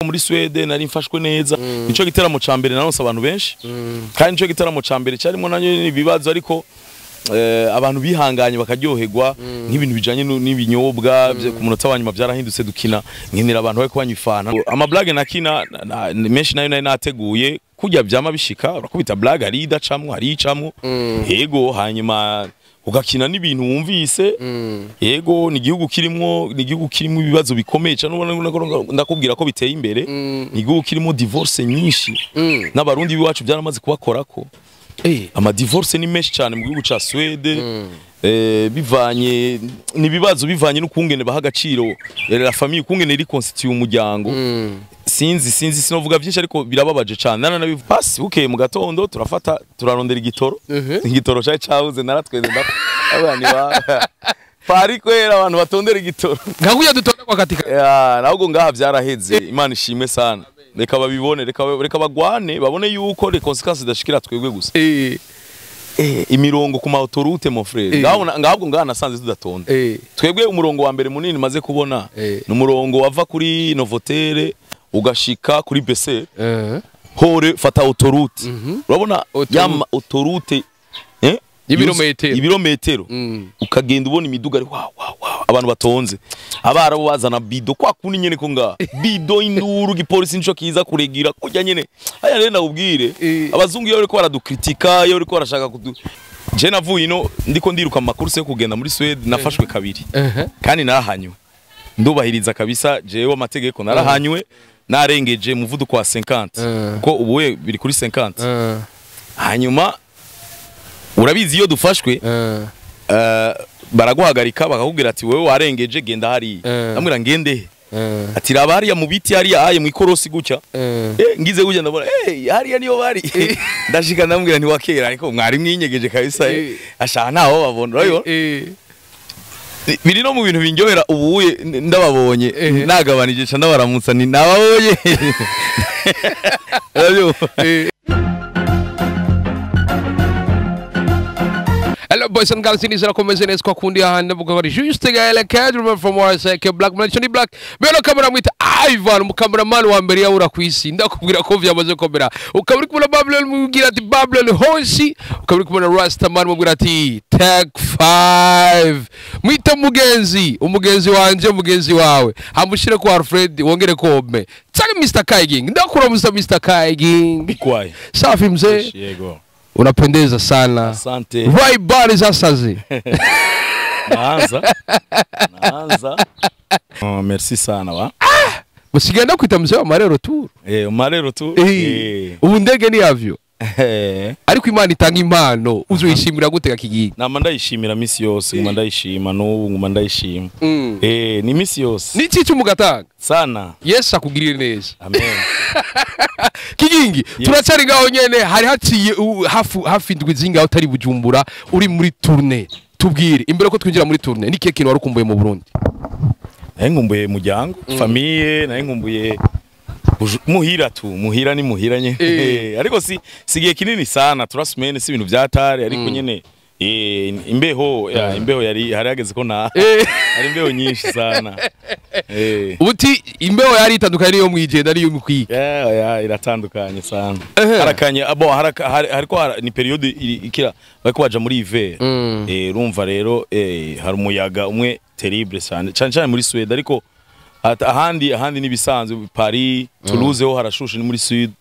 muri Sweden nari mfashwe neza nico giteramo ca mbere naronse abantu benshi kandi nico giteramo ca mbere cyarimo nanyo ibibazo ariko abantu bihanganye bakaryoherwa nk'ibintu bijanye n'ibinyobwa ku munota wanyuma byarahindutse dukina nkinira abantu bari kubanyifana ama blague nakina menshi nayo nateguye kujya byama bishika urakubita blague ari idacamwe ari icamwe yego hanyuma ugakina n'ibintu wumvise yego ni igihugu kirimo ibibazo bikomeye cyane ndakubwira ko biteye imbere ni igihugu kirimo divorce nyinshi n'abarundi biwacu byaramaze kubakorako ama divorce ni menshi cyane mu gihugu ca Sweden bivanye nibibazo bivanye n'ukungene baha agaciro la famille ukungene iri constitue umuryango sinzi sinovuga byinshi ariko birababaje cyane nana pasi bukeye mu gatondo turarondera igitoro cyari cyabuze naratweze abana ba pari kwera abantu batondera igitoro ngakuya dutonda kwa katika nahubwo ngaha byaraheze Imana ishime sana reka babibone reka bagwane babone yuko les conséquences dashikira twebwe gusa imirongo ku ma autorité mon frère ngahabwo ngaha nasanze tudatonda twebwe umurongo wa mbere munini maze kubona n'umurongo wava kuri Novotel ugashika kuri BC hore fata autoroute urabona yama autoroute ibirometero ukagenda ubona imiduga ari abantu batonze abarabo bazana bido kwa kuni nyene ko nga bido induru gipolisi nico kiza kuregira kujya nyene aya rero nakubwire abazungu yo ariko baradukritika yo ariko barashaka je navuye ino ndiko ndiruka makurse yo kugenda muri Sweden nafashwe kabiri kandi narahanywe ndubahiriza kabisa jewe amategeko narahanywe narengeje muvuduko wa 50 uko ubuye biri kuri 50 hanyuma urabizi iyo dufashwe baraguhagarika bakakubwira ati wewe warengeje genda hari amwira ngende ati rabari ya mubiti hari aye mu ikorosi gucya ngize gujya ndabona hari niyo bari ndashika ndamubwira nti wakera ariko mwari mwinyegeje kabisa ashaka naho babona urayo biri no mu bintu binjyohera ubuye ndababonye nagabanije cyane baramutsa ni nababonye Hello boys and girls, ini komeze neza kwa kundi ahandi buga bari juste gale cadre from Warsaw Black Manchoni Black bero kamera mwita Ivan mukameraman wa mbere yaura kwisi ndakubwira ko vyamaze komera ukabiri kubona Babylon mugira ati Babylon hoshi ukabiri kubona Rastaman mugira ati Tag 5 mwita umugenzi wanje umugenzi wawe hamushire ko Alfred wongere kome tsari Mr KIGINGI ndakura Mr KIGINGI kwaye safi mzee yego unapendeza sana. Asante. Right body zasazi. Naanza. Merci sana wa. Musigenda kwita mzee wa marero tu. Marero tu. Ubu ndege ni yavyo. Ariko Imana itanga impano uzoyishimira gutega KIGINGI. Nama ndayishimira misi yose, nguma ndayishima n'ubu nguma ndayishima. Ni misi yose. Ni cyo mugatanga sana. Yes akugirire neza. Amen. KIGINGI turacari ngaho nyene hari haciye hafi indwi zingaho utari Bujumbura uri muri tournée tubwire imbere ko twinjira muri tournée ni kintu warukumbuye mu Burundi nkumbuye mujyango famille naye nkumbuye muhira ni muhiranye ariko sigiye kinini sana turasumene si ibintu byatare ariko nyene imbeho yari harageze ko ari imbeho nyinshi sana uti imbeho yari itandukanye niyo mwijenda niyo mukwiga iratandukanye sana harakanye hariko ni periode ikira bako baja muri hiver urumva rero hari umuyaga umwe terrible cyane muri Sweden ariko ahandi nibisanzwe Paris Toulouse ho harashushe ni muri Sud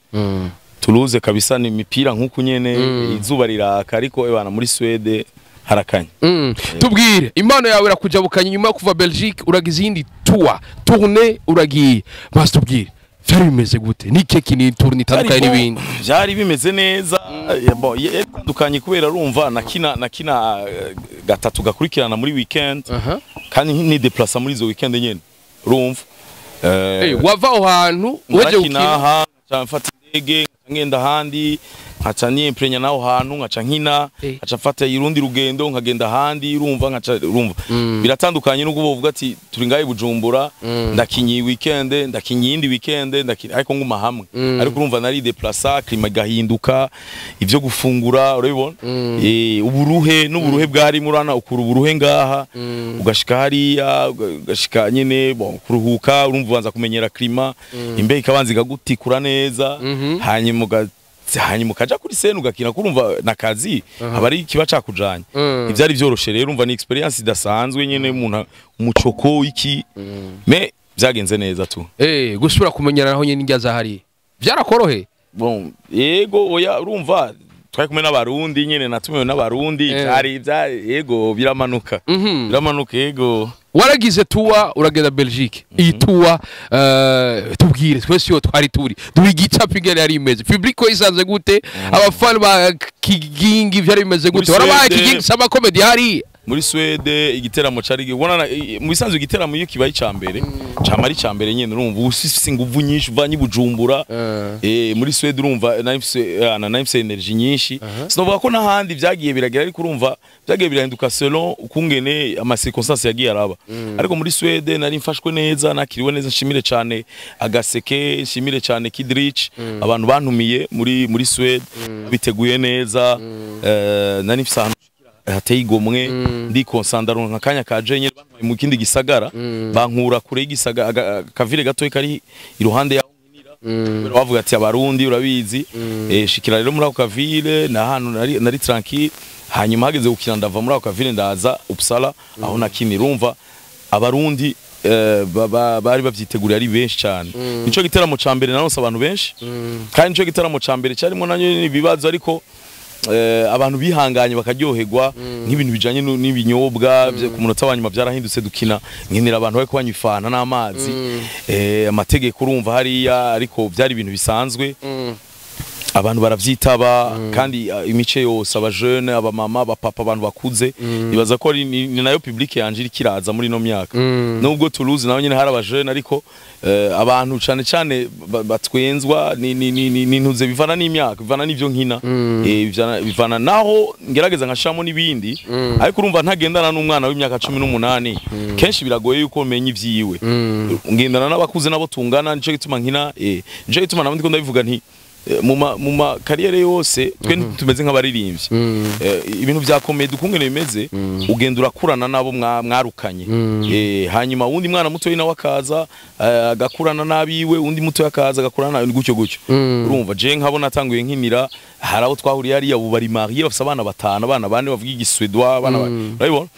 Toulouse kabisa ni mipira nkuko nyene izuba riraka ariko ebana muri Sweden harakanye tubwire impano yawe irakujabukanye nyuma yo kuva Belgique uragize indi tournée uragiye basi tubwire vyari bimeze gute ni keki ni tournée itandukanye n'ibindi byari bimeze neza yatandukanye kubera urumva nakina gatatu gakurikirana muri weekend kandi ni déplacer muri zo weekend nyene urumva wava aho hantu uje ukina mfata indege ngenda handi nkaca niemprenya naho hantu nkaca nkina nkaca mfata irundi rugendo nkagenda handi urumva nkaca urumva biratandukanye n'ubwo bovuga ati turi ngaye Bujumbura ndakinyi weekend ndakinyi indi weekend ariko nguma hamwe ariko urumva nari déplacer klima gahinduka ivyo gufungura urabibona uburuhe n'uburuhe bwari murana ukuru uburuhe ngaha ugashika hariya ugashika nyene kuruhuka urumva ubanza kumenyera klima imbe ikabanza igagutikura neza hanyuma ukaja kuri scene ugakina kurumva nakazi abari kiba cakujanye ivyari vyoroshe rero urumva ni experience idasanzwe nyene umuntu umucoko iki me byagenze neza tu gusubira kumenyana naho nyene indya zahari byarakorohe bon yego oya urumva twari kumwe n'abarundi nyene natumewe n'abarundi cyari yego biramanuka yego waragize tuwa uragenda Belgique iyi tuwa tubwire twese yo twari turi duhigica pigere yari imeze publico isanze gute abafana ba KIGINGI vyari bimeze gute warabaye KIGINGI sama comedy hari muri Swede igiteramo cari ubona mu bisanzwe igiteramo iyo kibaye icambere camari cambere nyene urumva usifise inguvu nyinshi uvanye Bujumbura muri Swede urumva nafise energy nyinshi sinovuga ko nahandi vyagiye biragira ariko urumva vyagiye birahinduka selon ukungene ama circonstances yagiye araba ariko muri Swede nari mfashwe neza nakiriwe neza nshimire cyane agaseke nshimire cyane Kidrich abantu bantumiye muri Swede biteguye neza nari mfise hateye igomwe ndi konsandaro nkakanya ka jenye mu kindi gisagara bankura kure y'igisagara kavire gato kari iruhande yaho nkinira bavuga ati abarundi urabizi shikira rero muri ako kavire na hano nari tranquille hanyuma hageze gukina ndava muri ako kavire ndaza Uppsala aho nakinira urumva abarundi bari bavyiteguriye ari benshi cyane nico giteramo ca mbere naronse abantu benshi kandi nico giteramo ca mbere cyarimo nanyo ibibazo ariko abantu bihanganye bakaryoherwa nk'ibintu bijanye n'ibinyobwa ku munota wanyuma byarahindutse dukina nkinira abantu bari kubanywa ifana n'amazi amategeko urumva hariya ariko byari ibintu bisanzwe abantu baravyitaba kandi imice yose aba jeune aba mama aba papa abantu bakuze ibaza ko ni nayo public yanje iri kiraza muri no myaka nubwo Toulouse naho nyene hari aba jeune ariko abantu cyane batwenzwa ni ntuze bivana n'imyaka bivana n'ivyo nkina bivana naho ngerageza nkashamo nibindi ariko urumva ntagendana n'umwana w'imyaka 18 kenshi biragoye yuko umenye ivyiwe ngendana n'abakuze nabo tungana nico gituma nkina nico gituma nabo ndiko ndabivuga nti muma kariyere yose twe tumeze nk'abaririmbyi ibintu bya comedy ukungene bimeze ugenda urakurana nabo mwarukanye hanyuma undi mwana muto nawe akaza agakurana nabiwe undi muto akaza agakurana gutyo urumva je nkabona tanguye nkinira haraho twahuriye ari abo bari marié bafite abana batanu abana bane bavuga igiswedwa abana urabibona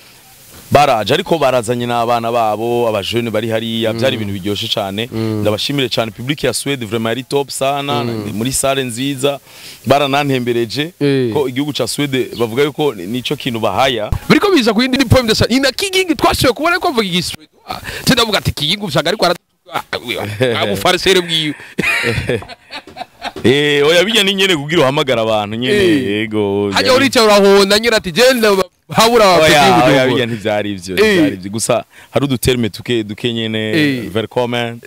baraje ariko barazanye n'abana babo abajeune bari hariya byari ibintu biryoshe cyane ndabashimire cyane public ya Swede vraiment ari top sana muri salle nziza baranantembereje ko igihugu ca Swede bavuga yuko nico kintu bahaya biriko biza ku yindi poem ndasa ina KIGINGI twashoye kubona ko avuga igiswede ndavuga ati KIGINGI usanga ariko abufarisere bwiwe oya bijya ni nyene kugira uhamagara abantu nyene yego hajya urica urahonda nyira ati genda habura oya bijya ntivyari ivyo gusa hari uduterme duke nyene velkommen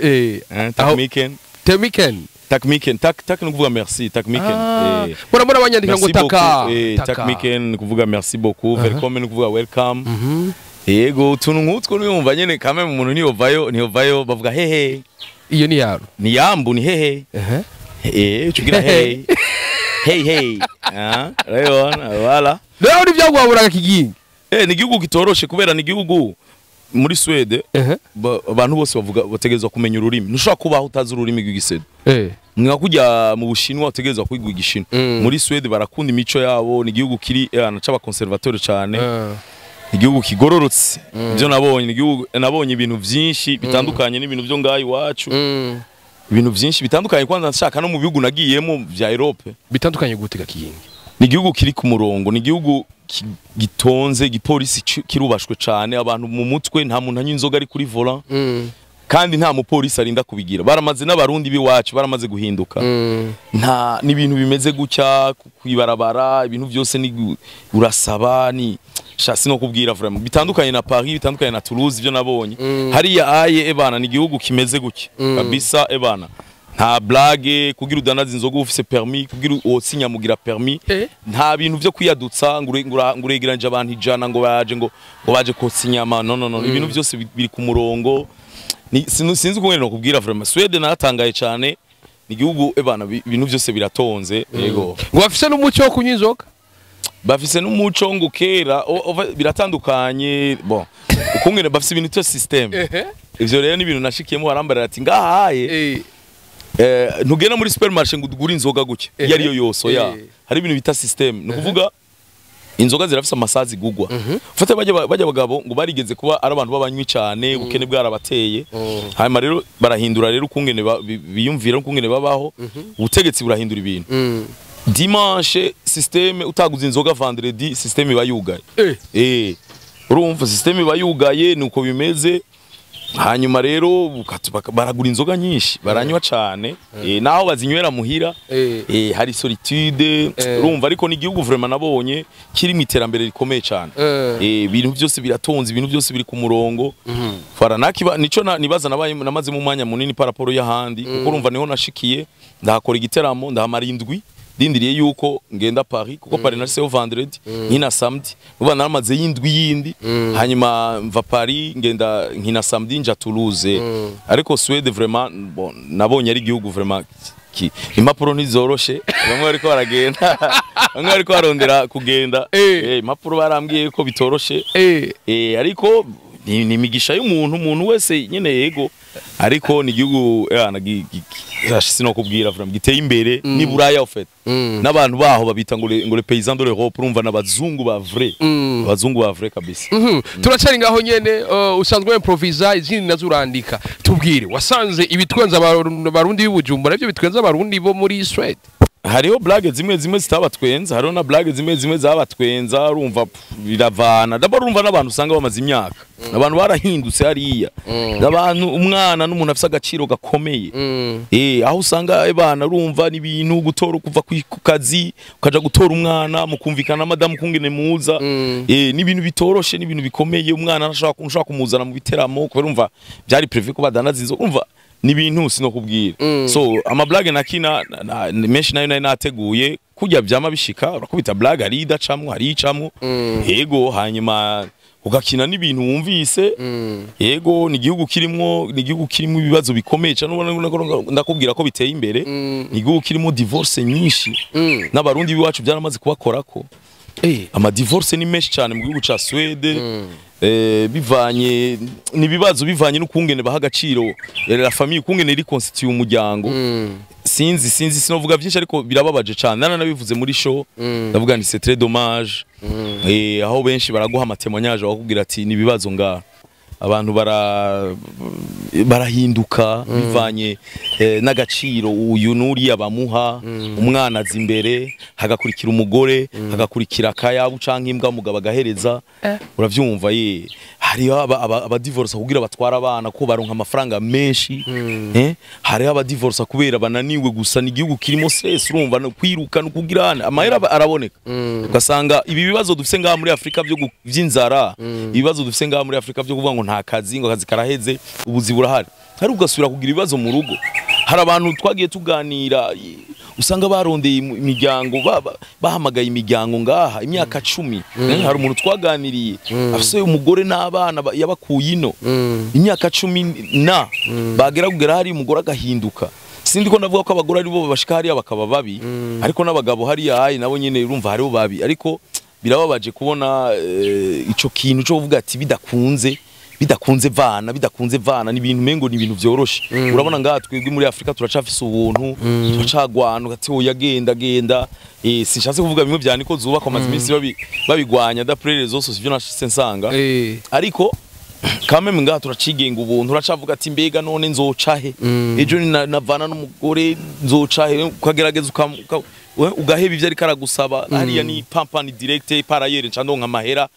takmiken tak no kuvuga merci takmiken mura abanyandika ngo takmiken kuvuga merci beaucoup velkommen kuvuga welcome yego tuntu nkutwo niyumva nyene kame mu muntu niyovayo bavuga hehe iyo ni yaro ni yambu ni hehe chugira hey rayona wala leo ni byagwaburaga KIGINGI ni gihugu kitoroshe kubera ni gihugu muri Swede abantu bose bavuga bategezwa kumenya ururimi ntushobora kubaho utazi ururimi rw'igiswede mwa kujya mu Bushinwa utegezwa kwigwa igishino muri Swede barakunda imico yabo ni gihugu kiri n'aba conservateur cyane igihugu kigororotse byo nabonye ibintu byinshi bitandukanye n'ibintu byo ngayi wacu ibintu byinshi bitandukanye kwanza nshaka no mu bihugu nagiyemo vya Europe bitandukanye gutega KIGINGI ni igihugu kiri ku murongo ni igihugu gitonze gipolisi kirubashwe cyane abantu mu mutwe nta muntu anywa inzoga ari kuri volant kandi nta mupolisi arinda kubigira baramaze n'abarundi biwacu baramaze guhinduka nta n'ibintu bimeze gutya kwibarabara ibintu byose ni urasaba ni shasi no kubwira vraiment bitandukanye na Paris bitandukanye na Toulouse ibyo nabonye hariya aye ebana ni igihugu kimeze gutya kabisa ebana nta blague kugira udanaza inzoga ufise permis kugira osinya mugira permis nta bintu vyo kwiyadutsa nguregeranje abantu ijana ngo baje kosinyama no ibintu byose biri ku murongo sinzi kumwe no kubwira vraiment Sweden natangaye cyane igihugu ebana ibintu byose biratonze yego ngo bafise n'umuco wo kunywa inzoga bafise n'umuco ngo kera biratandukanye bon ukungene bafise ibintu to system ivyo rero ni ibintu nashikiyemo barambarira ati ngahaye ntugena muri supermarché ngo ugure inzoga guke yari yo yose oya hari ibintu bita system no kuvuga inzoga zirafise amasazi gugwa ufate bajya bagabo ngo barigeze kuba ari abantu babanywi cyane ubukene bwarabateye hanyuma rero barahindura rero ukungene biyumvira ukungene babaho ubutegetsi burahindura ibintu dimanche systeme utaguze inzoga vendredi systeme bayugaye urumva systeme bayugaye nuko bimeze hanyuma rero baragura inzoga nyinshi baranywa cyane naho bazinywera muhira hari solitude urumva ariko ni igihugu vraiment nabonye kiri mu iterambere rikomeye cyane ibintu byose biratonze ibintu byose biri ku murongo nico nibaza namaze mu mwanya munini paraporo y'ahandi kuko urumva niho nashikiye ndahakora igiteramo ndahamara indwi dindiriye yuko ngenda Paris kuko Paris nase vendredi nkina samedi uba naramaze yindwi yindi hanyuma mva Paris ngenda nkina samedi nja Toulouse ariko Sweden vraiment bon nabonye ari igihugu vraiment impapuro ntizoroshe bamwe ariko baragenda bamwe ariko barondera kugenda impapuro barambwiye ko bitoroshe ariko ni migisha y'umuntu wese nyene yego ariko ni igihugu sino kubwira vraiment giteye imbere ni buraya ofete n'abantu baho babita ngo les paysans de l'Europe urumva n'abazungu ba vrai kabisa turacari ngaho nyene usanzwe improvisa izindi nazurandika tubwire wasanze ibitwenza abarundi b'Ubujumbura navyo bitwenza abarundi bo muri Sweden hariho blague zimwe zitabatwenza hariho na blague zimwe zabatwenza urumva biravana d'abord urumva n'abantu usanga bamaze imyaka abantu barahindutse hariya abantu umwana n'umuntu afise agaciro gakomeye aho usanga abana urumva n'ibintu gutora kuva ku kazi ukaja gutora umwana mukumvikana madame kungene muza n'ibintu bitoroshe n'ibintu bikomeye umwana nashaka kumuzana mu biteramo kubera urumva byari prévu ko badanaza inzo urumva ni ibintu sino kubwira so ama blague nakina menshi nayo nateguye kujya byama bishika urakubita blague ari idacamwe hari icamwe yego hanyuma ugakina n'ibintu wumvise yego ni igihugu kirimo ibibazo bikomeye cyane ndakubwira ko biteye imbere ni igihugu kirimo divorce nyinshi n'abarundi biwacu byaramaze kubakorako ama divorce ni menshi cyane mu gihugu ca Sweden bivanye nibibazo bivanye n'ukungene baha agaciro la famille ukungene iri constitue umuryango sinzi sinovuga byinshi ariko birababaje cyane nabivuze muri show ndavuga ni c'est très dommage aho benshi baraguha amatemonyage bakubwira ati nibibazo ngaha abantu barahinduka bivanye n'agaciro uyu nuri abamuha umwana azimbere hagakurikira umugore hagakurikira kaya ucanka imbwa mugabo agahereza uravyumva hari aba divorce kugira batwara abana ko baronka amafaranga menshi hari aba divorce kubera bananiwe gusa ni igihugu kirimo stress urumva no kwiruka no kugirana amahera araboneka ugasanga ibi bibazo dufise ngaha muri Afrika byo by'inzara ibibazo dufise ngaha muri Afrika byo kuvuga ngo nta kazi ngo akazi karaheze ubuzi burahari hari ugasubira kugira ibibazo mu rugo hari abantu twagiye tuganira usanga barondeye imiryango bahamagaye imiryango ngaha imyaka 10 hari umuntu twaganiriye afise umugore n'abana yabakuye ino imyaka 10 bagera kugera hari umugore agahinduka sindi ko ndavuga ko abagore ari bo bashika hari abakaba babi ariko n'abagabo hari yayi nabo nyene urumva hari bo babi ariko birababaje kubona ico kintu cyo kuvuga ati bidakunze vana ni ibintu mengo ni ibintu byoroshe urabona ngaha twebwe muri Afrika turacafise ubuntu turacagwana ati oya genda sinshatse kuvuga bimwe byane ko zuba ko mazimisi babigwanya d'après les autres sivyo nashise nsanga ariko kame ngaha turacigenga ubuntu uracavuga ati mbega none nzocahe ejo navana n'umugore nzocahe ukagerageza ugaheba ivyo ari karagusaba hariya ni pampani direct parayere ncandonka amahera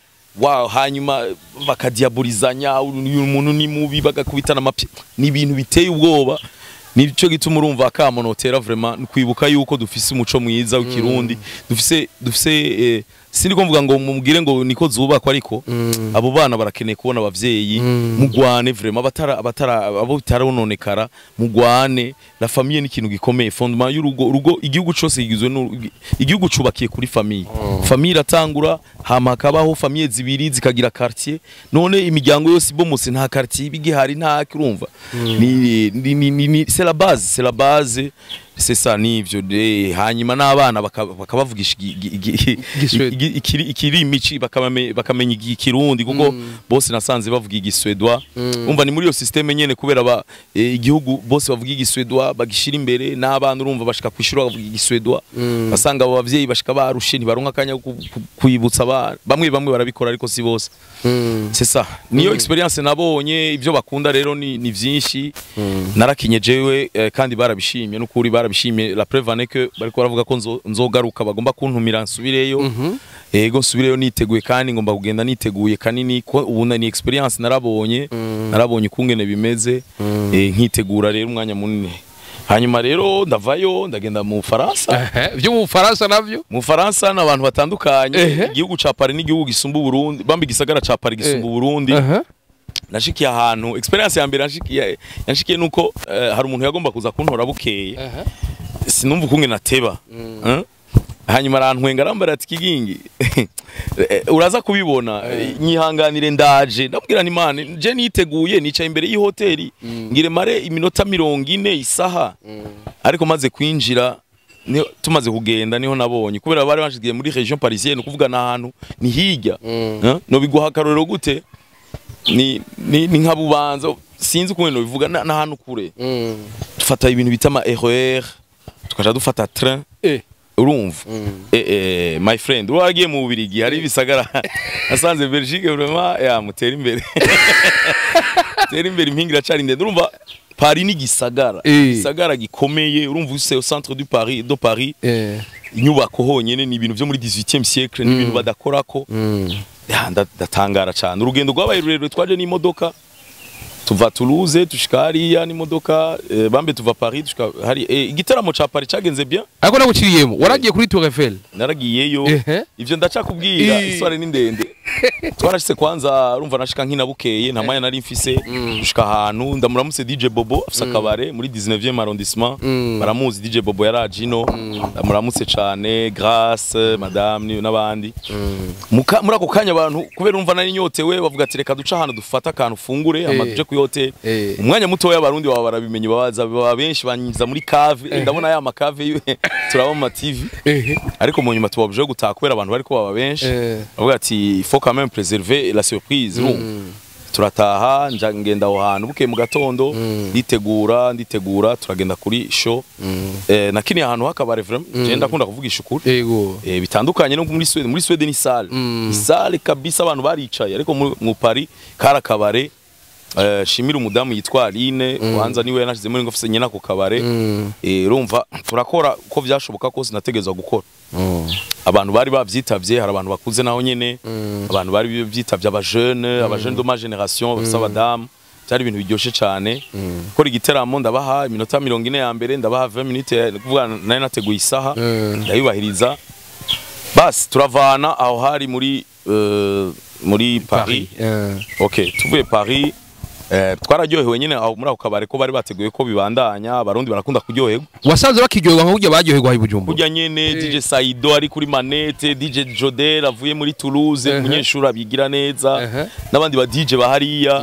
hanyuma bakadiabolizanya umuntu ni mubi bagakubitana amapye ni ibintu biteye ubwoba nico gituma urumva akamonotera vraiment kwibuka yuko dufise umuco mwiza w'ikirundi dufise sindi ko mvuga ngo mumugire ngo niko zubakwa ariko abo bana barakeneye kubona abavyeyi mugwane vraiment abo bitarononekara mugwane la famille ni ikintu gikomeye fondement y'urugo igihugu cyose gigizwe igihugu cubakiye kuri famille famille iratangura hama kabaho famille zibiri zikagira quartier none imiryango yose ibomose nta quartier bigihari nta kirumva ni c'est la base c'est ça nivyo de hanyuma n'abana bakabavugisha ikirimici bakamenya ikirundi kuko bose nasanze bavuga igiswedwa umva ni muri yo systeme nyene kubera igihugu bose bavuga igiswedwa bagishira imbere n'abana urumva bashika kwishura bavuga igiswedwa basanga abo bavyeyi bashika barushe ntibaronka akanya kwibutsa bamwe barabikora ariko si bose c'est ça niyo experience nabonye ivyo bakunda rero ni vyinshi narakinye jewe kandi barabishimye n'ukuri barabishimye la preuve que bariko baravuga ko nzogaruka bagomba kuntumira nsubireyo ego nsubireyo niteguye kandi ngomba kugenda niteguye kanini ko ubu ni experience narabonye ukungene bimeze nkitegura rero umwanya munini hanyuma rero ndavayo ndagenda mu Faransa byo mu Faransa navyo mu Faransa n'abantu batandukanye igihugu ca Paris n'igihugu gisumba Burundi bambi gisagara ca Paris gisumba Burundi nashikiye ahantu experience ya mbere nashikiye nuko hari umuntu yagomba kuza kuntora bukeye sinumva ukunge nateba hanyuma arantwenga arambara ati kigingi uraza kubibona nyihanganire ndaje ndabwira Imana je niteguye nicaye imbere y'ihoteli ngire mare iminota 40 isaha ariko maze kwinjira tumaze kugenda niho nabonye kubera bari bashigiye muri region parisienne kuvuga nahantu ni hirya no biguha karorero gute ni nkabubanza sinzi ukuntu bivuga nahantu kure dufata ibintu bitama erreur tukaja dufata train urumva my friend wagiye mu Bubirigi hari bisagara asanze Belgique vraiment mutera imbere tera imbere impingira cari ndende urumva Paris ni gisagara gikomeye urumva use au centre du Paris inyubako honyene ni ibintu byo muri 18e siècle ni ibintu badakorako ndatangara cyane urugendo rwabaye rurerure twaje n'imodoka tuva Toulouse tushika hariya n'imodoka bambe tuva Paris tushika hari igitaramo ca Paris cagenze bien ariko naguciriyemo waragiye kuri Tour Eiffel naragiyeyo ivyo ndacakubwira isware ni ndende twarashitse kwanza urumva nashika nkina bukeye nta mwanya nari mfise tushika ahantu ndamuramutse DJ Bobo afisa kabare muri 19e arrondissement baramuzi DJ Bobo yarajino ndamuramutse cyane Grace madame n'abandi muri ako kanya abantu kubera urumva nari nyotewe bavuga ati reka duca ahantu dufata akantu fungure amaduje ku hotel umwanya muto y'abarundi baba barabimenye babaza benshi banyiza muri cave ndabona ya makave turaba mu TV ariko mu nyuma tubabuje gutaha kubera abantu bariko baba benshi bavuga ati il faut quand même préserver la surprise turataha ngenda aho hantu bukeye mu gatondo nditegura turagenda kuri show nakini ahantu hakabare vraiment je ndakunda kuvugisha ukuri bitandukanye no muri Sweden ni salle kabisa abantu baricaye ariko mu Paris karakabare shimira umudamu yitwa Aline wanza niwe yanashize muri ngofise nyina ku kabare urumva turakora ko vyashoboka ko sinategezwa gukora abantu bari bavyitavye hari abantu bakuze naho nyene abantu bari byitavye abajeune de ma génération b'abadamu cyari ibintu biryoshe cyane kora igiteramo ndabaha iminota 40 ya mbere ndabaha 20 minutes kuvuga nari nateguye isaha ndayubahiriza bas turavana aho hari muri Paris okay tuvuye Paris twararyohewe nyene aho muri ako kabare ko bari bateguye ko bibandanya abarundi barakunda kuryoherwa wasanze bakiryoherwa nko kujya baryoherwa hi Bujumbura kujya nyene DJ Saido ari kuri manete DJ Jodel avuye muri Toulouse umunyeshuri abigira neza n'abandi ba DJ bahariya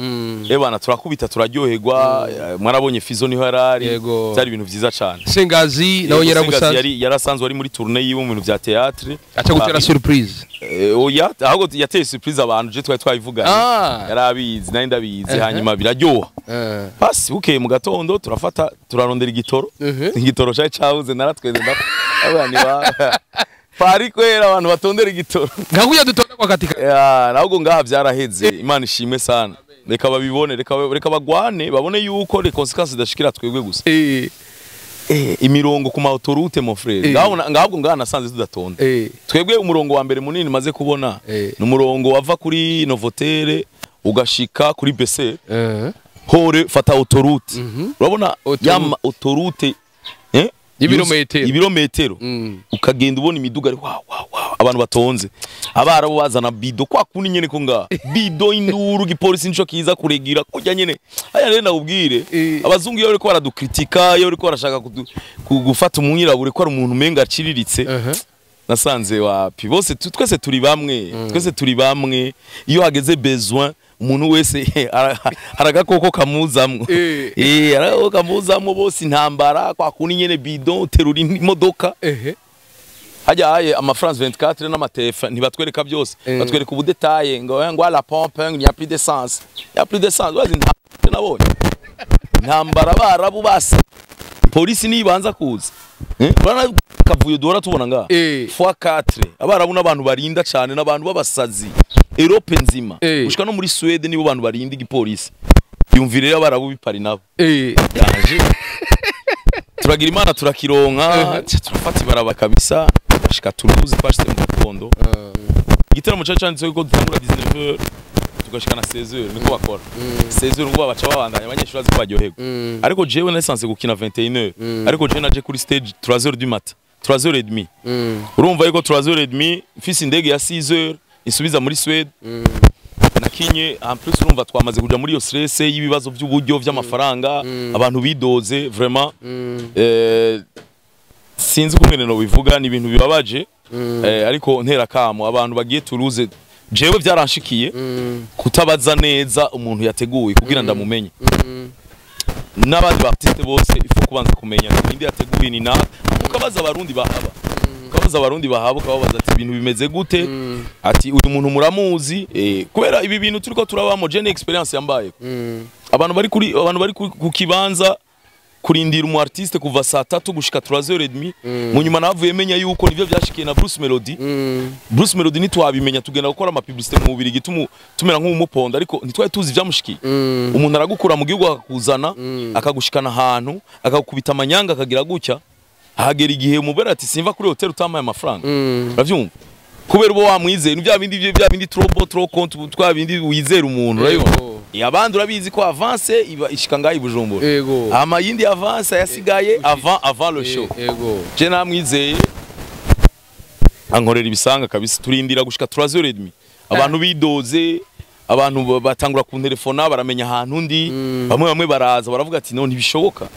bana turakubita turaryoherwa mwarabonye Fizo niho yarari byari ibintu vyiza cyane Sengazi nawe yarasanzwe ari muri tournée yiwe mu bintu vya théâtre acha gutera surprise oya ahubwo yateye surprise abantu je twayivuganye yarabizi nari ndabizi hanyuma biraryoha basi bukeye mu gatondo turafata turarondera igitoro cyari cyabuze naratwende abana Paris kwera abantu batondera igitoro ngakuya dutonda kwa katika nahubwo ngaha byaraheze Imana ishime sana reka babibone reka bagwane babone yuko les conséquences dashikira twebwe gusa imirongo ku ma autorite mon frère ngaho ngaha nasanze tudatonda twebwe umurongo wa mbere munini maze kubona n'umurongo wava kuri Novotel ugashika kuri BC hore fata autoroute urabona yama autoroute ibirometero ukagenda ubona imiduga ari abantu batonze abarabu bazana bido kwa kuni nyene ko nga bido induru gipolisi nico kiza kuregira kujya nyene aya rero nakubwire abazungu iyo bariko baradukritika iyo bariko barashaka gufata umunyirabure ko ari umuntu menga aciriritse nasanze wapi bose twese turi bamwe iyo hageze besoin umuntu wese haragakoko kamuzamwo aragakoko kamuzamwo bose intambara kwa kuni nyene bidon terura imodoka hajya aye ama France 24 n'amatefa ntibatwereka byose batwereka ubudetaye ngo la pompe il n'y a plus d'essence wazi nabonye intambara barabu base polisi nibanza kuza bana kavuyo dora tubona nga fois 4 abarabu n'abantu barinda cyane n'abantu babasazi Europe nzima ushika no muri Swede nibo bantu barinda igipolisi yumvire abarabu bipari nabo yaje turagira imana turakironka turafata ibaraba kabisa shika Toulouse pashite mu Kondo igiteramo cyacanditse ko dutangura 19h tugashika na 16h niko bakora 16h ngo babaca babandanya abanyeshuri azi kwajohego ariko jewe nasanze gukina 21h ariko je naje kuri stage 3h du matin 3h30 urumva yuko 3h30 mfise indege ya 6h isubiza muri Swede nakinye en plus urumva twamaze kuja muri yo stress y'ibibazo by'uburyo by'amafaranga abantu bidoze vraiment sinzi kumene no bivuga ni ibintu bibabaje ariko ntera kamo abantu bagiye Toulouse jewe byaranshikiye kutabaza neza umuntu yateguye kugira ndamumenye n'abandi bafite bose ifo kubanza kumenya indi yateguye ni na ukabaza abarundi bahaba ukababaza ati ibintu bimeze gute ati uyu muntu muramuzi kubera ibi bintu turiko turabamo jene experience yambaye abantu bari ku kibanza kurindira umu artiste kuva saa 3 gushika 3h30 mu nyuma navuye menya yuko nivyo byashikiye na Bruce Melody nitwabimenya tugenda gukora ama publicité mu bubiri gitumu tumera nk'umupondo ariko nitwaye tuzi byamushikiye umuntu aragukura mu gihugu akakuzana akagushikana ahantu akakubita amanyanga akagira gutya ahagera igihe umubera ati simva kuri hotel utamaye amafaranga uravyumva kubera ubo wamwizeye ni bya bindi trop compte twabindi wizera umuntu urayibona abandi urabizi ko avance ishika ngayi Bujumbura ama yindi avance yasigaye avant le show je namwizeye ankorera ibisanga kabisa turindira gushika 3h30 abantu bidoze abantu batangura ku telefona baramenya ahantu ndi bamwe baraza baravuga ati no ntibishoboka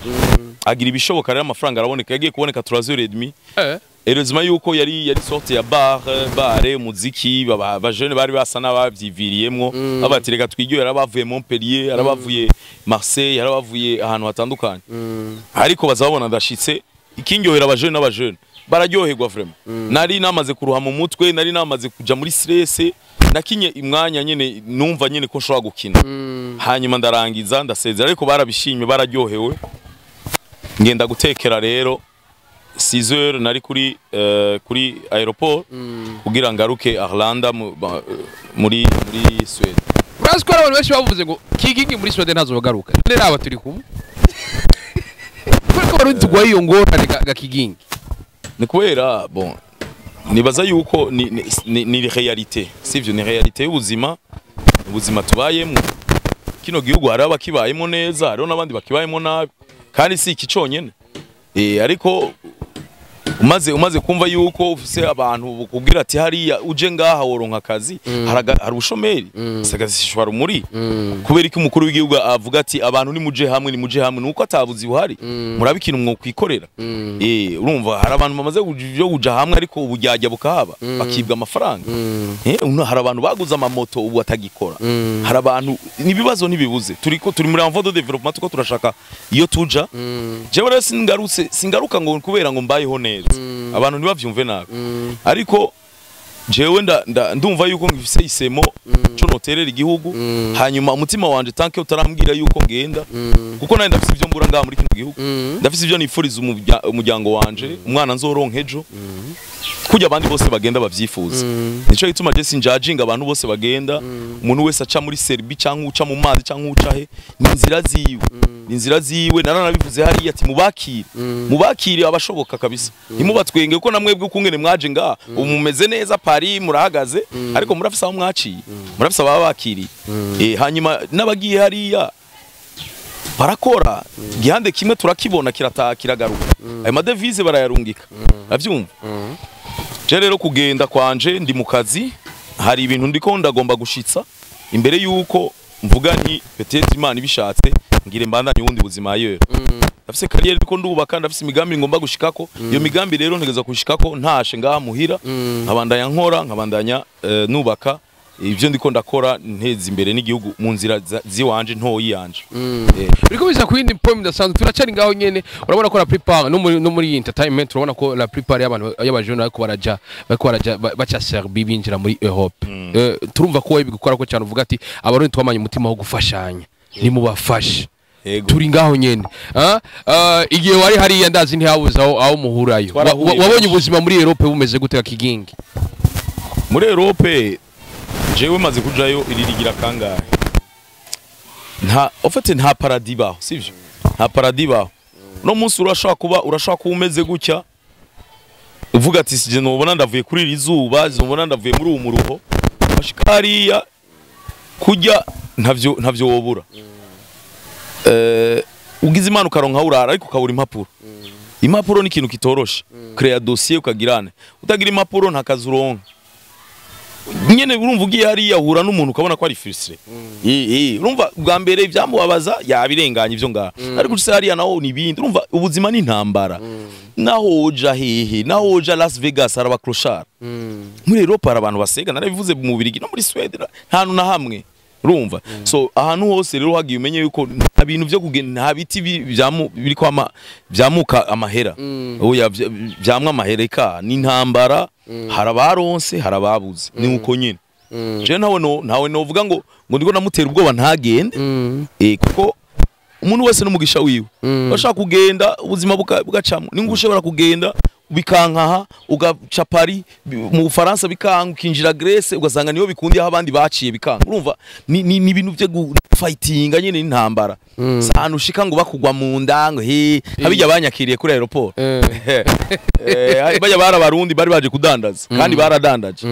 agira ibishoboka rero amafaranga araboneka yagiye kuboneka 3h30 Erezima yuko yari sorte ya bare muziki abajene bari basa n'abavyiviriyemwo abatireka twigyo yarabavuye Montpellier yarabavuye Marseille yarabavuye ahantu hatandukanye ariko bazabona ndashitse ikingyohera abajene n'abajene bararyoherwa vraiment nari namaze kuruha mu mutwe nari namaze kuja muri stress nakinye imwanya nyene numva nyene ko nshobora gukina hanyuma ndarangiza ndasezera ariko barabishimye bararyohewe ngenda gutekera rero 6h nari kuri aeroport kugira ngaruke Arlanda muri Sweden urasko abantu benshi bavuze ngo kigingi muri Sweden ntazo bagaruka rero aba turi kumwe kuko barundi tugwaye iyo ngorane ga kigingi ni kubera bon nibaza yuko ni realite sivyo ni realite y'ubuzima tubayemo kino gihugu hari abakibayemo neza hari n'abandi bakibayemo nabi kandi si ikiconyene ariko umaze kumva yuko ufise abantu kubwira ati hariya uje ngaha woronka akazi hari ubushomeri sagazishwa rumuri kubera iki umukuru w'igihugu avuga ati abantu ni muje hamwe nuko atabuzi buhari murabikina umwo kwikorera urumva hari abantu bamaze kuja hamwe ariko ubujyajya bukahaba bakibwa amafaranga hari abantu baguza amamoto ubu atagikora hari abantu nibibazo nibibuze turi muri envoi de développement tuko turashaka iyo tuja jewe rero singaruka ngo kubera ngo mbayeho neza abantu ntibavyumve nabi ariko jewe ndumva yuko ngifise isemo cyo noterera igihugu hanyuma umutima wanje tanke utarambwira yuko ngenda kuko nari ndafise ivyo mbura ngaha muri kino gihugu ndafise ivyo nifuriza umuryango wanje umwana nzoronka ejo kujya abandi bose bagenda bavyifuza nico gituma je sinjajinga abantu bose bagenda umuntu wese aca muri Serbia cyangwa uca mu mazi cyangwa ucahe ninzira ziwe naranabivuze hari ati mubakire abashoboka kabisa ntimubatwenge kuko namwebwe ukungene mwaje ngaha umumeze neza Paris murahagaze ariko murafisa aho mwaciye murafisa babakiriye hanyuma nabagiye hariya barakora gihande kimwe turakibona kiragaruka ayo madevise barayarungika avyumva je rero kugenda kwanje ndi mu kazi hari ibintu ndiko ndagomba gushitsa imbere yuko mvuga nti peut-être Imana ibishatse ngire mbandanye ubundi buzima yewe ndafise carrière ndiko ndubaka ndafise imigambi ngomba gushikako iyo migambi rero ntegeza kushikako ntashe ngaha muhira nkabandanya nkora nkabandanya nubaka ivyo ndiko ndakora nteza imbere n'igihugu mu nzira ziwanje ntoyi yanje biriko biza ku yindi point ndasanzwe turacari ngaho nyene urabona ko la plupart no muri entertainment urabona ko la plupart y'abantu y'abajone ariko baraja baca Serbie binjira muri Europe turumva ko wewe bigukora ko cyane uvuga ati abarundi twamanye umutima wo gufashanya ni mubafashe turi ngaho nyene igihe wari hariya ndazi ntihabuza aho muhurayo wabonye ubuzima muri Europe bumeze gute kigingi muri Europe jewe maze kujayo iririgira kangahe nta paradis baho sivyo nta paradis baho no munsi urashaka kuba umeze gutya uvuga ati sije nobona ndavuye kuri iri zuba nobona ndavuye muri umuruho bashikariya kujya ntavyo wobura ugize imana ukaronka urara ariko ukabura impapuro ni ikintu kitoroshe créer dossier ukagirane utagira impapuro nta kazi uronka nyene urumva ugiye hari yahura n'umuntu ukabona ko ari frustré urumva bwa mbere byamubabaza yabirenganya ivyo ngaha ariko se hari naho nibindi urumva ubuzima ni ntambara naho uja hehe naho uja Las Vegas araba clochard muri Europe hari abantu basega narabivuze mu Bubiligi no muri Sweden ntantu na hamwe urumva so ahantu hose rero hagiye umenye yuko nta bintu byo kugenda nta biti biri kwa byamuka amahera oya byamwa amahereka ni ntambara harabaronse harababuze ni uko nyine je ntawe novuga ngo ndiko namutera ubwoba ntagende kuko umuntu wese n'umugisha wiwe bashaka kugenda ubuzima bugacamo ningo ushobora kugenda bikankaha ugaca Paris mu Faransa bikanga ukinjira Grèce ugasanga niyo bikundi aho abandi baciye bikanga urumva ni ibintu byo fighting nyene n'intambara sanu ushika ngo bakugwa mu ndango abijya banyakiriye kuri aeroport bajya Abarundi bari baje kudandaza kandi baradandaje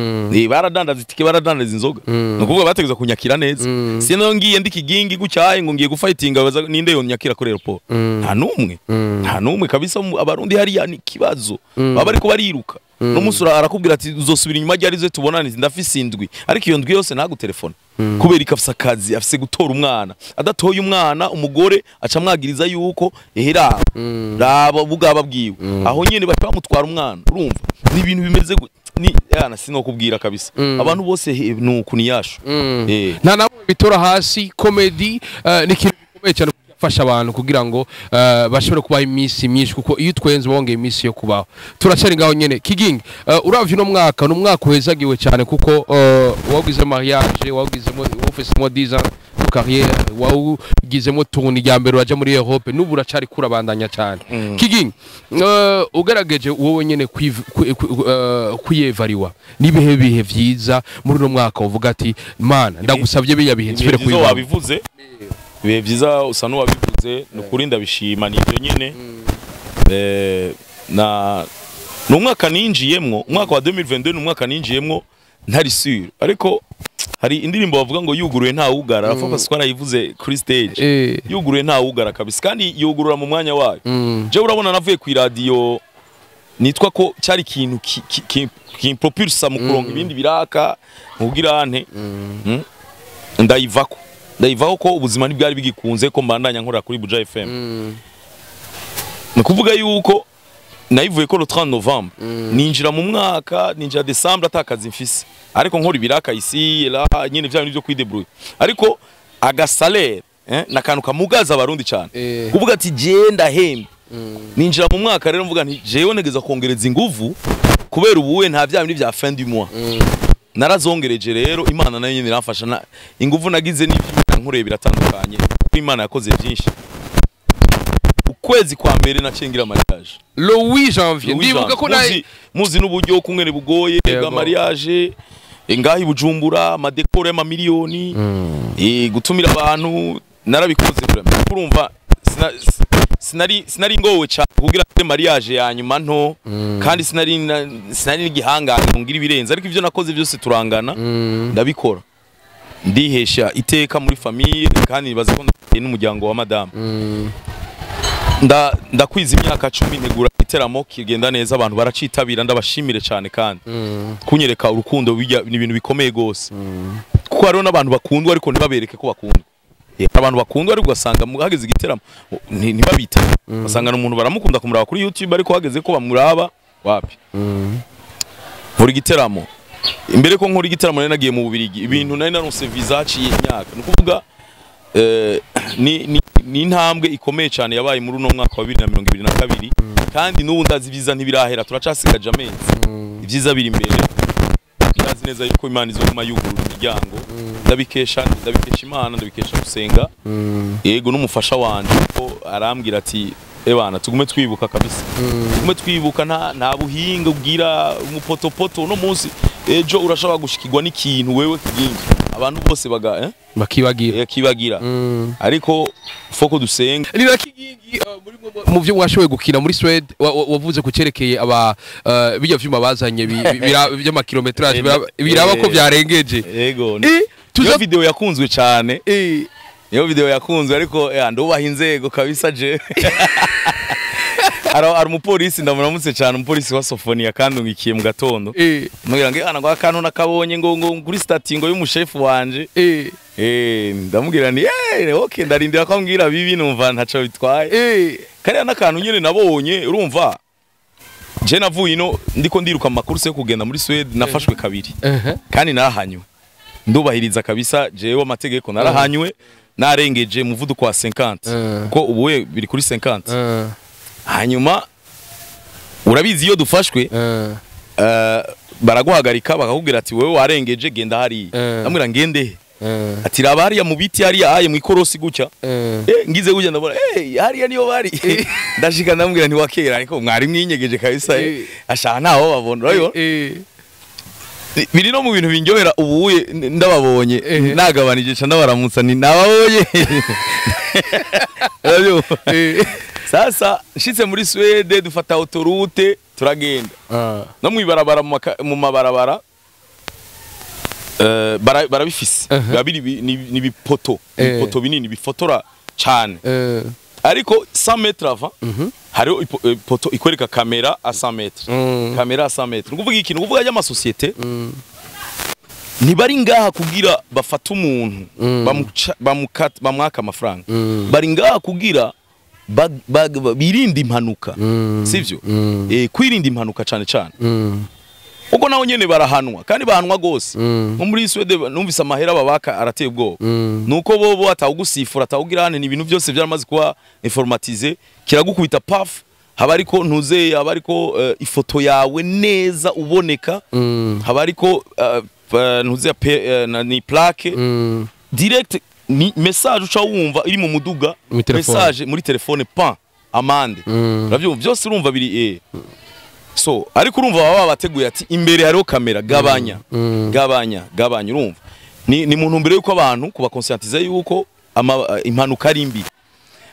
baradandaza itike baradandaza inzoga nukuvuga bategeza kunyakira neza sino ngiye ndikigingi gucyaye ngo ngiye gufightinga ninde yo nyakira kuri aeroport nta numwe kabisa Abarundi hari yani kibazo baba ariko bariruka no musura arakubwira ati uzosubira inyuma ryari zo tubonane ndafise indwi ariko iyo ndwi yose ntago telefone kubera ikafisa akazi afise gutora umwana adatoye umwana umugore aca mwagiriza yuko raba bugaba bwiwe aho nyene baca bamutwara umwana urumva ni ibintu bimeze ni yana sinokubwira kabisa abantu bose nuko niyasho nta namwe bitora hasi comedy ni kintu gikomeye cyane fasha abantu kugira ngo bashobore kubaho iminsi myinshi kuko iyo twenze bongeye iminsi yo kubaho turacari ngaho nyene kigingi uravye no mwaka uhezagiwe cyane kuko wagize mariage wagizemo office modisa carrière wagizemo tourni ya mbere waje muri Europe n'ubu uracari kurabandanya cyane kigingi ugerageje wowe nyene kwiyevariwa nibihe bihe vyiza muri no mwaka uvuga ati mana ndagusavye biya bihe nsubire kuyiba wabivuze bihe vyiza usa n'uwabivuze nukuri ndabishima nivyo nyene n'umwaka ninjiyemwo umwaka wa 2022 n'umwaka ninjiyemwo ntari sûr ariko hari indirimbo bavuga ngo yuguruye nta wugara arafa Pascal yivuze kuri stage yuguruye nta wugara kabisa kandi yugurura mu mwanya wayo je urabona navuye ku radio nitwa ko cyari ikintu kimpropulsa mu kuronga ibindi biraka nkugirante ndayivako ko ubuzima nibwari bigikunze ko mbandanya nkora kuri Buja FM nukuvuga yuko nayivuye ko le 30 Novembre ninjira mu mwaka ninjira December atakaza mfise ariko nkora ibiraka isi la nyine vya bintu byo kwidebrouiller ariko agasalaire nakantu kamugaza Abarundi cyane kuvuga ati je ndahembe ninjira mu mwaka rero mvuga nti jewe negeza kongereza inguvu kubera ubuwe nta vya bintu vya fin du mois narazongereje rero Imana nayo nyine irafasha inguvu nagize n'ibyo nkure biratandukanye kuko Imana yakoze byinshi ukwezi kwa mbere nacengira mariage le 8 janvier ndibuka ko muzi n'uburyo kumwene bugoye bwa mariage ngahi Bujumbura amadekoro y'amamiliyoni gutumira abantu narabikoze urumva sinari ngowe cyane kugira mariage ya nyuma nto kandi sinari n'igihangane ngira ibirenze ariko ivyo nakoze byose turangana ndabikora ndihesha iteka muri famille kandi nibaza ko n'umuryango wa madame ndakwiza imyaka 10 negura iteramo kigenda neza abantu baracitabira ndabashimire cyane kandi kunyereka urukundo ni ibintu bikomeye gose kuko hariho n'abantu bakundwa ariko ntibabereke ko bakundwa abantu bakundwa ariko ugasanga hageze igiteramo ntibabita basanga n'umuntu baramukunda kumuraba kuri YouTube ariko hageze ko bamuraba wapi muri giteramo imbere ko nkora igiteramo nagiye mu Bubirigi ibintu nari narose visa haciye imyaka nukuvuga ni intambwe ikomeye cyane yabaye muri uno mwaka wa 2022 kandi n'ubu ndazi visa ntibirahera turacasigaje amezi ivyiza biri imbere ndazi neza yuko Imana izoma yugurura imiryango ndabikesha Imana ndabikesha gusenga yego n'umufasha wanje ko arambwira ati ebana tugume twibuka kabisa tugume twibuka nta buhinga ubwira umupotopoto no munsi ejo urashaka gushikirwa n'ikintu wewe kigingi abantu bose bakibagira ariko foko dusenga ni na kigingi mu byo mwashoboye gukina muri Sweden wavuze kucerekeye aba bijya vyuma bazanye by'amakilometrage biraba ko byarengeje yego iyo video yakunzwe cyane iyo video yakunzwe ariko ndubaha inzego kabisa je ari umupolisi ndamuramutse cyane umupolisi wa Sofonia kandi ngikiye mu gatondo mugira ngo ngo akantu nakabonye ngo kuri statingo y'umushefu wanje ndamubwira ni okay ndarindira ko ambwira bibi numva ntaco bitwaye kariya nakantu nyene nabonye urumva je navuye ino ndiko ndiruka mu makurse yo kugenda muri Sweden nafashwe kabiri kandi narahanywe ndubahiriza kabisa jewe amategeko narahanywe narengeje muvuduko wa 50 ko ubuwe biri kuri 50 hanyuma urabizi iyo dufashwe baraguhagarika bakakubwira ati wewe warengeje genda hari namwira ngende ati raba hariya mu biti hariya aye mu ikorosi gucya ngize gujya ndabona hariya niyo bari ndashika ndamubwira nti wakera ariko mwari mwinyegeje kabisa ashaka ntaho babona urayo biri no mu bintu binjohera ubuye ndababonye nagabanije cyane baramutsa ni nababonye sasa nshitse muri Sweden dufata autoroute turagenda no mwibarabara mu mabarabara barabifise babiri ni bipoto binini bifotora cyane ariko 100 metres avant hari poto ikwereka kamera a 100 metres kamera a 100 metres nguvuga ikintu nguvuga y'ama societe ntibari ngaha kugira bafata umuntu bamwaka amafaranga bari ngaha kugira birinda impanuka sivyo kwirinda impanuka cyane cyane uko naho nyene barahanwa kandi bahanwa gose nko muri Sweden numvise amahera babaka arateye ubwoba nuko bobo atawugusifura atawugira hane ni ibintu byose byaramaze kuba informatize kiragukubita paf haba ariko ntuzeye haba ariko ifoto yawe neza uboneka haba ariko ntuzeye ni plaque direct ni message uca wumva iri mu muduga message muri telefone pan amande ravyo byose urumva biri so ariko urumva baba bateguye ati imbere hariho kamera gabanya urumva ni muntu mbere yuko abantu kuba conscientize yuko impanuka ari mbi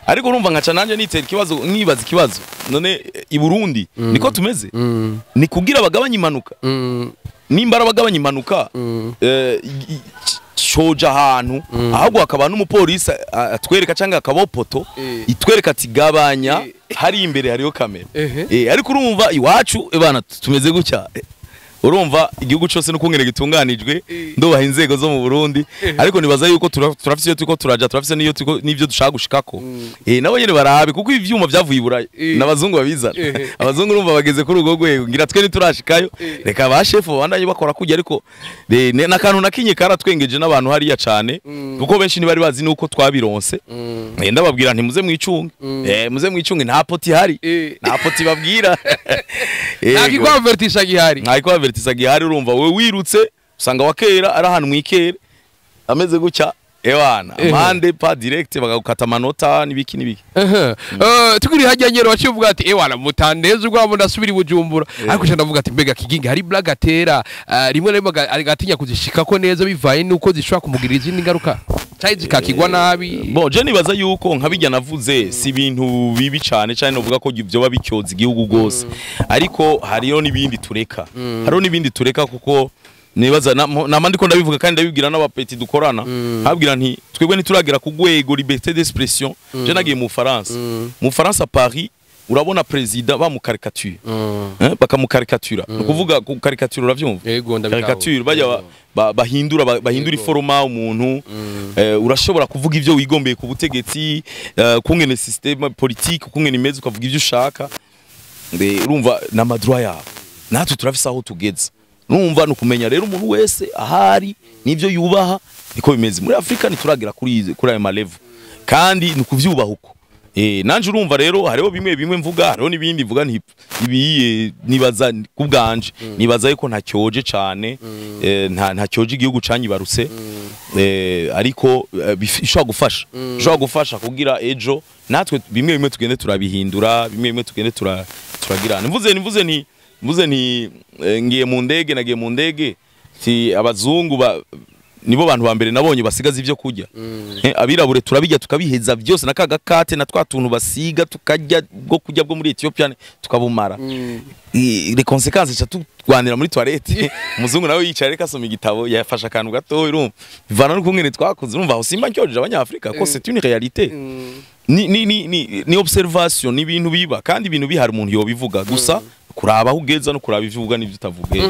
ariko urumva nkaca nanje nitera ikibazo nibaza ikibazo none i Burundi niko tumeze ni kugira bagabanya impanuka nimbara bagabanya impanuka shoja ahantu ahubwo akaba n'umupolisi atwereka cyangwa akabopoto itwereka ati gabanya hari imbere hariyo kamera ariko urumva iwacu bana tumeze gutya urumva igihugu cyose no kungene gitunganijwe ndobaha inzego zo mu Burundi ariko nibaza yuko turafise tuko turaja turafise n'ivyo dushaka gushikako nabo nyene barahabe kuko ivyuma byavuye iburayi n'abazungu babizana abazungu urumva bageze kuri ugo gwego ngira twe niturashikayo reka ba chef bandanye bakora kujya ariko nakantu nakinye karatwengeje n'abantu hariya cyane kuko benshi ntibari bazi nuko twabironse ndababwira nti muze mwicunge muze mwicunge nta poti hari nta poti babwira ntakikwavertisha gihari vertisa gihari urumva we wirutse usanga wakera ari ahantu mwikere ameze gucya ewana amande pa direct bagakata amanota nibiki tukuri hajya nyero wacivuga ati ewana mutandeze ubwo ndasubira Bujumbura ariko ndavuga ati mbega kigingi hari blague atera rimwe rimwe agatinya kuzishika ko neza bivaye nuko zishobora kumugirira izindi ngaruka cyaizi kakigwa nabi bo je nibaza yuko nkabijya navuze si ibintu bibi cyane cyane novuga ko byo babicyoza igihugu gose ariko hariyo nibindi tureka kuko nibaza nama ndiko ndabivuga kandi ndabibwira n'abapeti dukorana habwira nti twebwe nituragira ku gwego liberté d'expression je nagiye mu France mu France à Paris urabona president bamukarikature bakamukarikatura nukuvuga ku karikature uravyumva karikature bajya bahindura iforoma umuntu urashobora kuvuga ivyo wigombeye ku butegetsi kungene système politique kungene imeze ukavuga ivyo ushaka urumva na madroit yabo natwe turafise aho tugeze numva nukumenya rero umuntu wese ahari nivyo yubaha niko bimeze muri Afrika nituragira kuri ayo malevel kandi nukuvyubaha uko nanje urumva rero hariho bimwe mvuga hariho nibindi mvuga ntibiye nibaza kubganje nibaza yuko nta cyoje cyane nta cyoje igihugu canyibarutse ariko bishobora gufasha kugira ejo natwe bimwe tugende turabihindura bimwe tugende turagirana mvuze nti ngiye mu ndege si abazungu nibo bantu ba mbere nabonye basigaza ivyo kurya abirabure turabijya tukabiheza byose nakaga kate na twa tuntu basiga tukajya bwo kurya bwo muri Ethiopia tukabumara les conséquences tutwanira muri toilette umuzungu nawe yicara reka asoma igitabo yafasha akantu gato urumva bivana no kungene twakoze urumva aho simba nkyoje abanyafrika ko c'est une réalité ni observation ni ibintu biba kandi ibintu bihari umuntu yobivuga gusa kuraba aho ugeza no kuraba ivyo uvuga n'ivyo utavuge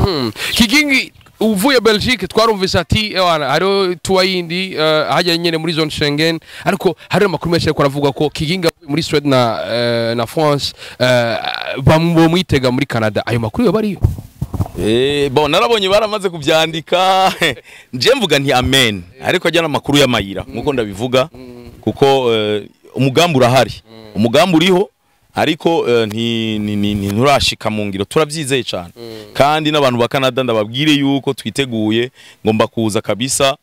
Kigingi uvuye Belgique twarumvise ati hariho tuwa yindi hajya nyene muri zone Schengen ariko hari amakuru menshi ariko aravuga ko Kigingi muri Sweden na France bamwitega muri Canada ayo makuru yo bariyo bon narabonye baramaze kubyandika nje mvuga nti amen ariko ajya namakuru y'amayira nkuko ndabivuga kuko umugambi urahari umugambi uriho ariko nturashika mu ngiro turabyizeye cyane kandi n'abantu ba Canada ndababwire yuko twiteguye ngomba kuza kabisa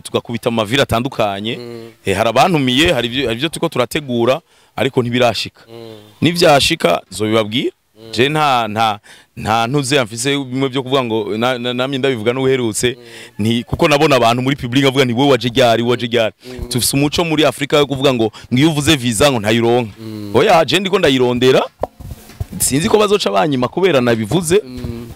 tugakubita amavira atandukanye hari abantumiye hari byo tuko turategura ariko ntibirashika nivyashika zo bibabwira je nta ntuze amfise bimwe byo kuvuga ngo namye ndabivuga n'uherutse nti kuko nabona abantu muri public avuga nti wewe waje ryari tufise umuco muri Afrika yo kuvuga ngo ngiyo uvuze visa ngo ntayironka oya je ndiko ndayirondera sinzi ko bazoca banyima kubera nabivuze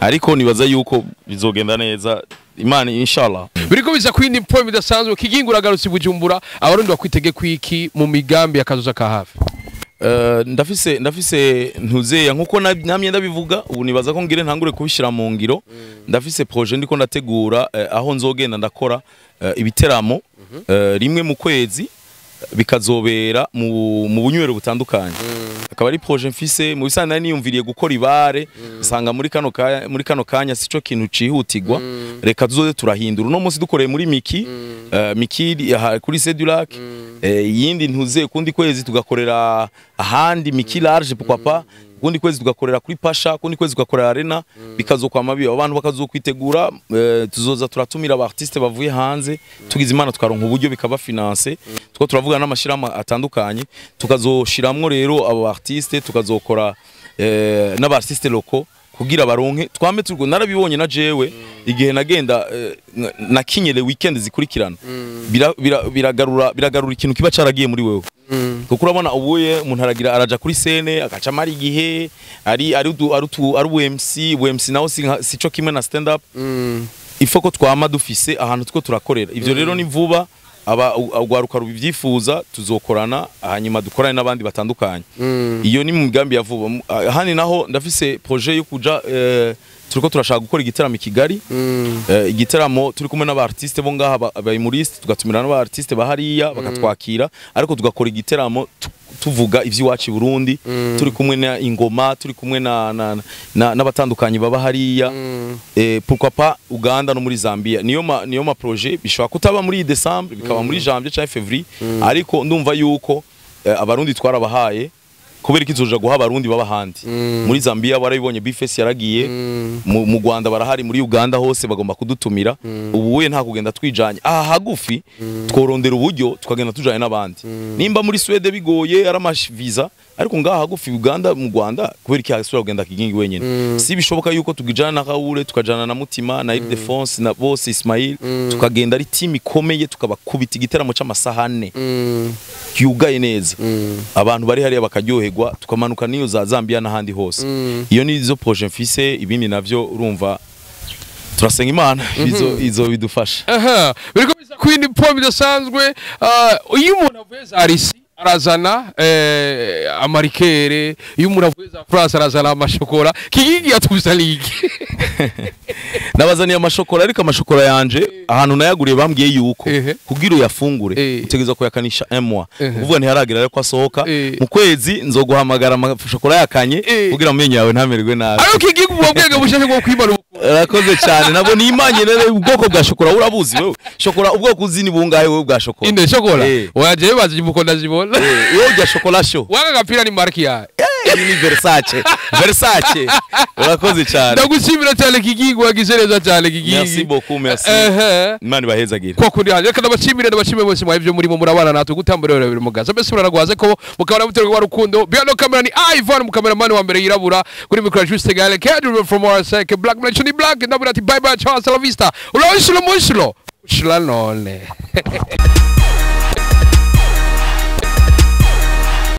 ariko nibaza yuko bizogenda neza Imana inshallah biriko biza kwindi point bidasanzwe Kigingi uragarutse Bujumbura abarundi bakwitege kwiki mu migambi yakazoza ka hafi ndafise ntuzeya nkuko namye ndabivuga ubu nibaza ko ngire ntangure kubishira mu ngiro ndafise projet ndiko ndategura aho nzogenda ndakora ibiteramo rimwe mu kwezi bikazobera mu bunywero butandukanye akaba ari projet mfise mu bisana niyumviriye gukora ibare sanga muri kano kanya sico kintu cihutirwa reka tuzoze turahindura no munsi dukoreye muri Miki kuri Sedulac yindi ntuze kundi kwezi tugakorera ahandi Miki large pourquoi pas kundi kwezi tugakorera kuri Pasha kundi kwezi tugakorera Arena bikazokwa mabi abantu bakazokwitegura tuzoza turatumira aba artiste bavuye hanze tugize imana tukaronka uburyo bikaba finance tuko turavuga n'amashirama atandukanye tukazoshiramwo rero aba artiste tukazokora n'aba artiste locaux kugira baronke twame turwo narabibonye na jewe igihe nagenda nakinyele weekend zikurikirana biragarura ikintu kiba caragiye muri wewe kuko urabona ubuye umuntu araja kuri scene agaca mari igihe ari MC naho sico kimwe na stand up ifoko twama dufise ahantu two turakorera ivyo rero ni vuba ugwaruka rubivyifuza tuzokorana hanyuma dukorane n'abandi batandukanye iyo ni mu migambi ya vuba hani naho ndafise projet yo kuja turiko turashaka gukora igitaramo i Kigali igitaramo turi kumwe n'aba artiste bo ngaha abayimuriste tugatumira n'aba artiste bahariya bakatwakira ariko tugakora igitaramo tuvuga ivyiwacu Burundi turi kumwe na ingoma turi kumwe n'abatandukanye baba hariya pourquoi pas Uganda no muri Zambia niyo ma projet bishobora kutaba muri December bikaba muri Janvier cyangwa Fevrier ariko ndumva yuko abarundi twarabahaye kubera kizoja guha abarundi baba handi muri Zambia barabibonye Bifes yaragiye mu Rwanda barahari muri Uganda hose bagomba kudutumira ubuye nta kugenda twijanye hagufi tworondera uburyo tukagenda tujanye n'abandi nimba muri Sweden bigoye aramash visa ariko ngaha hagufi Uganda mu Rwanda kubera iki hasura kugenda Kigingi wenyene si bishoboka yuko tugijana na Kaure tukajana na Mutima na Ildefonse na bose Ismail tukagenda ari team ikomeye tukabakubita igiteramo c'amasaha 4 yugaye neza abantu bari hariya bakaryoherwa tukamanuka niyo za Zambia n'ahandi hose iyo ni zo projet mfise ibindi navyo urumva turasenga Imana izo bidufasha. Aha, biriko bisa kwindi point bidasanzwe iyo umuntu avuye za Risi arazana amarikere, iyo umuntu avuye za France arazana amashokora. Kigingi yatuzaniye nabazaniye amashokora, ariko amashokora yanje ahantu nayaguriye bambwiye yuko kugira uyafungure utegeza kuyakanisha M1 uvuga ntiharagira rero ko asohoka mu kwezi nzoguhamagara amashokora yakanye kugira amenye yawe ntamererwe nabi. Ariko Kigingi ubwenge bushashe bwo kwimara. Rakoze cyane nabo ni imanye nere ubwoko bwa shokora urabuzi wewe. Shokora ubwoko uzini bungaye wewe bwa shokora. Inde shokora waje bazi ibuko ndazibona. Yo ja shokora sho. Wanga gapira ni marki ya. Ni Versace. Versace. Urakoze cyane. Ndagushimira cyane Kigingi wagisereza cyane Kigingi. Merci beaucoup, merci. Imana bahezagira. Kwa kundi hanje reka ndabashimire bose mwavyo muri murabana natwe gutamburira biri mugaza. Bese muraragwaze ko mukabana muterwa wa rukundo. Biano camera ni Ivan mu cameraman wa mbere yirabura kuri micro juste gale cadre from our sake black mention black ndabura ati bye bye ciao, la vista. Ulo mushlo. Shla none.